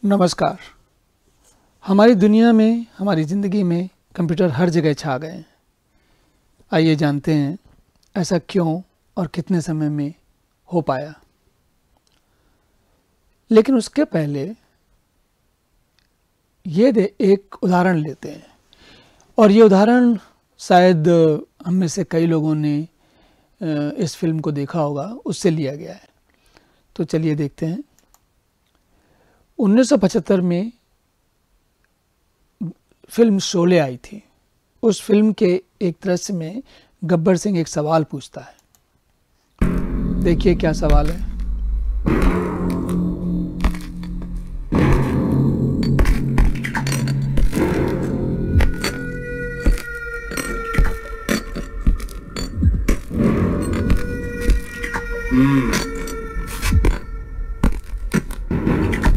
नमस्कार। हमारी दुनिया में, हमारी ज़िंदगी में कंप्यूटर हर जगह छा गए हैं। आइए जानते हैं ऐसा क्यों और कितने समय में हो पाया। लेकिन उसके पहले एक उदाहरण लेते हैं, और ये उदाहरण शायद हम में से कई लोगों ने इस फिल्म को देखा होगा, उससे लिया गया है। तो चलिए देखते हैं। 1975 में फिल्म शोले आई थी। उस फिल्म के एक दृश्य में गब्बर सिंह एक सवाल पूछता है। देखिए क्या सवाल है।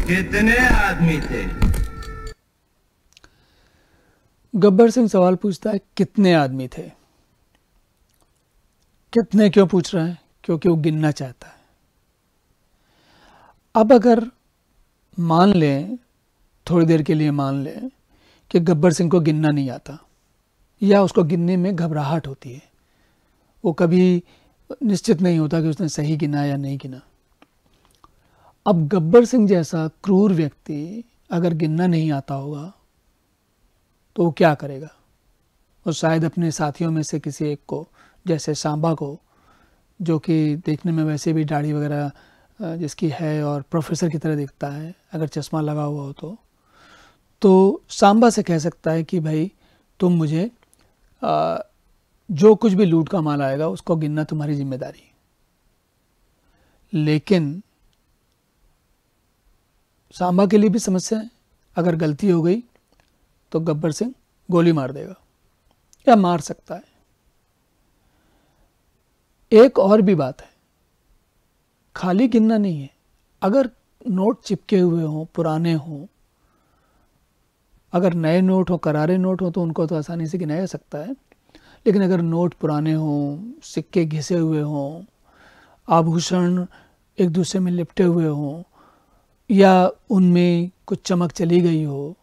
कितने आदमी थे? गब्बर सिंह सवाल पूछता है, कितने आदमी थे। कितने क्यों पूछ रहा है? क्योंकि वो गिनना चाहता है। अब अगर मान लें, थोड़ी देर के लिए मान लें कि गब्बर सिंह को गिनना नहीं आता, या उसको गिनने में घबराहट होती है, वो कभी निश्चित नहीं होता कि उसने सही गिना या नहीं गिना। अब गब्बर सिंह जैसा क्रूर व्यक्ति अगर गिनना नहीं आता होगा तो वो क्या करेगा? वो शायद अपने साथियों में से किसी एक को, जैसे सांबा को, जो कि देखने में वैसे भी दाढ़ी वगैरह जिसकी है और प्रोफेसर की तरह दिखता है, अगर चश्मा लगा हुआ हो तो सांबा से कह सकता है कि भाई तुम मुझे जो कुछ भी लूट का माल आएगा उसको गिनना तुम्हारी जिम्मेदारी। लेकिन सांबा के लिए भी समस्या है। अगर गलती हो गई तो गब्बर सिंह गोली मार देगा या मार सकता है। एक और भी बात है, खाली गिनना नहीं है। अगर नोट चिपके हुए हों, पुराने हों, अगर नए नोट हो, करारे नोट हो, तो उनको तो आसानी से गिनाया जा सकता है। लेकिन अगर नोट पुराने हों, सिक्के घिसे हुए हों, आभूषण एक दूसरे में लिपटे हुए हों, या उनमें कुछ चमक चली गई हो,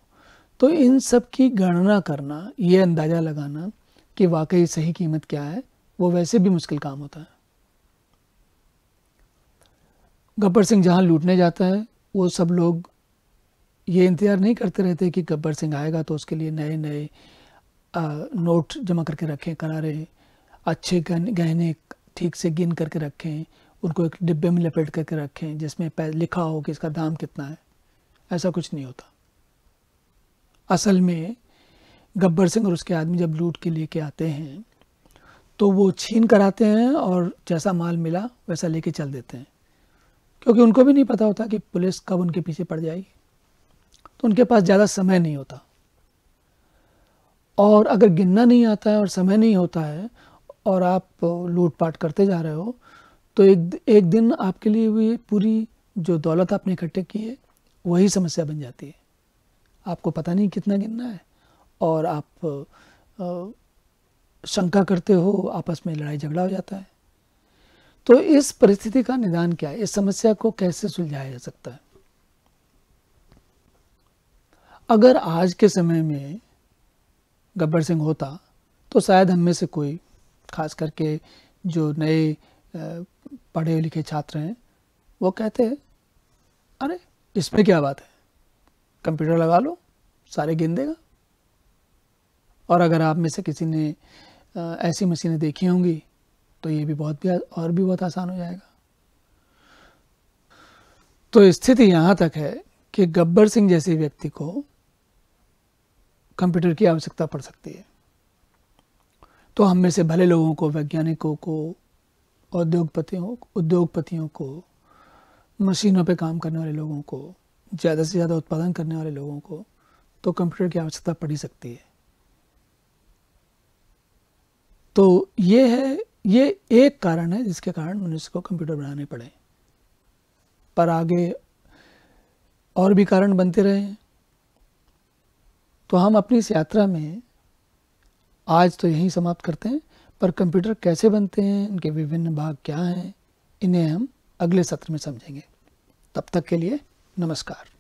तो इन सब की गणना करना, ये अंदाज़ा लगाना कि वाकई सही कीमत क्या है, वो वैसे भी मुश्किल काम होता है। गब्बर सिंह जहाँ लूटने जाता है, वो सब लोग ये इंतज़ार नहीं करते रहते कि गब्बर सिंह आएगा तो उसके लिए नए नए नोट जमा करके रखें, करारे, अच्छे गहने ठीक से गिन करके रखें, उनको एक डिब्बे में लपेट करके रखें जिसमें लिखा हो कि इसका दाम कितना है। ऐसा कुछ नहीं होता। असल में गब्बर सिंह और उसके आदमी जब लूट के लेके आते हैं तो वो छीन कर आते हैं और जैसा माल मिला वैसा लेके चल देते हैं, क्योंकि उनको भी नहीं पता होता कि पुलिस कब उनके पीछे पड़ जाएगी। तो उनके पास ज़्यादा समय नहीं होता। और अगर गिनना नहीं आता है और समय नहीं होता है और आप लूटपाट करते जा रहे हो, तो एक दिन आपके लिए भी पूरी जो दौलत आपने इकट्ठे की है वही समस्या बन जाती है। आपको पता नहीं कितना गिनना है और आप शंका करते हो, आपस में लड़ाई झगड़ा हो जाता है। तो इस परिस्थिति का निदान क्या है? इस समस्या को कैसे सुलझाया जा सकता है? अगर आज के समय में गब्बर सिंह होता तो शायद हम में से कोई, खास करके जो नए पढ़े लिखे छात्र हैं, वो कहते हैं अरे इसमें क्या बात है, कंप्यूटर लगा लो, सारे गिन देगा। और अगर आप में से किसी ने ऐसी मशीनें देखी होंगी तो ये भी बहुत आसान हो जाएगा। तो स्थिति यहाँ तक है कि गब्बर सिंह जैसे व्यक्ति को कंप्यूटर की आवश्यकता पड़ सकती है। तो हम में से भले लोगों को, वैज्ञानिकों को, उद्योगपतियों को, मशीनों पे काम करने वाले लोगों को, ज़्यादा से ज़्यादा उत्पादन करने वाले लोगों को तो कंप्यूटर की आवश्यकता पड़ ही सकती है। तो ये एक कारण है जिसके कारण मनुष्य को कंप्यूटर बनाने पड़े। पर आगे और भी कारण बनते रहे हैं। तो हम अपनी इस यात्रा में आज तो यहीं समाप्त करते हैं, पर कंप्यूटर कैसे बनते हैं, उनके विभिन्न भाग क्या हैं, इन्हें हम अगले सत्र में समझेंगे। तब तक के लिए नमस्कार।